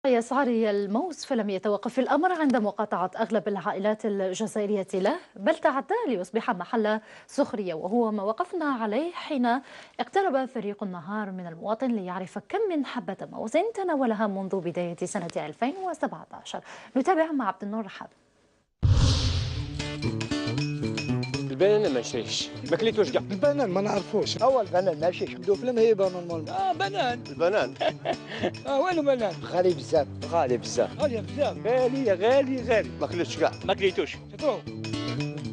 أسعار الموز فلم يتوقف الأمر عند مقاطعة أغلب العائلات الجزائرية له، بل تعدى ليصبح محل سخرية، وهو ما وقفنا عليه حين اقترب فريق النهار من المواطن ليعرف كم من حبة موز تناولها منذ بداية سنة 2017. نتابع مع عبد النور رحاب. البنان ما نشريش، ما كليتوش كاع. البنان ما نعرفوش. اول بنان ماشي نبداو في المهيبه نورمالمون. بنان البنان وينو بنان غالي بزاف. غالي بزاف، غالي بزاف غالي غالي غالي، ما كليتوش كاع. ما كليتوش شوفوا.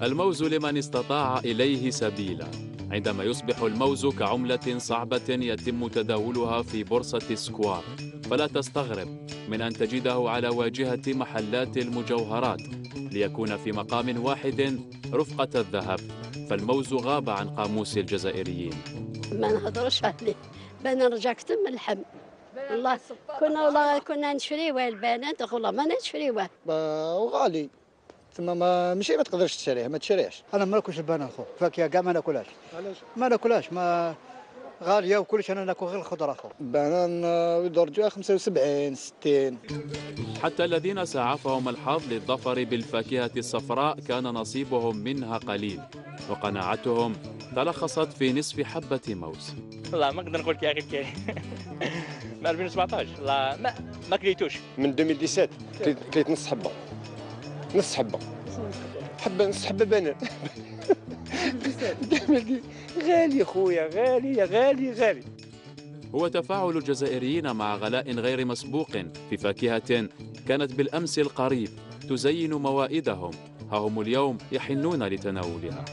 الموز لمن استطاع إليه سبيلا. عندما يصبح الموز كعملة صعبة يتم تداولها في بورصة سكوار، فلا تستغرب من أن تجده على واجهة محلات المجوهرات ليكون في مقام واحد رفقة الذهب، فالموز غاب عن قاموس الجزائريين. ما نهضرش عليه، بانا نرجع كتم من اللحم. والله كنا نشريوه البنات، والله ما نشريوه. وغالي ثم ما ماشي ما تقدرش تشريه، ما تشريهش. انا ما ناكلش البنان خو، فاكهه كاع ما ناكلهاش. علاش؟ ما ناكلهاش، ما غاليه وكلش. انا ناكل غير الخضره خو. البنان يدرجوها 75 60. حتى الذين سعفهم الحظ للظفر بالفاكهة الصفراء كان نصيبهم منها قليل، وقناعتهم تلخصت في نصف حبة موز. والله ما نقدر نقول يا اخي كاين. من 2017 والله ما كليتوش. من 2017 كليت نص حبه، نص حبه، نص حبه بنان. غالي خويا، غالي غالي غالي. هو تفاعل الجزائريين مع غلاء غير مسبوق في فاكهة كانت بالأمس القريب تزين موائدهم، ها هم اليوم يحنون لتناولها.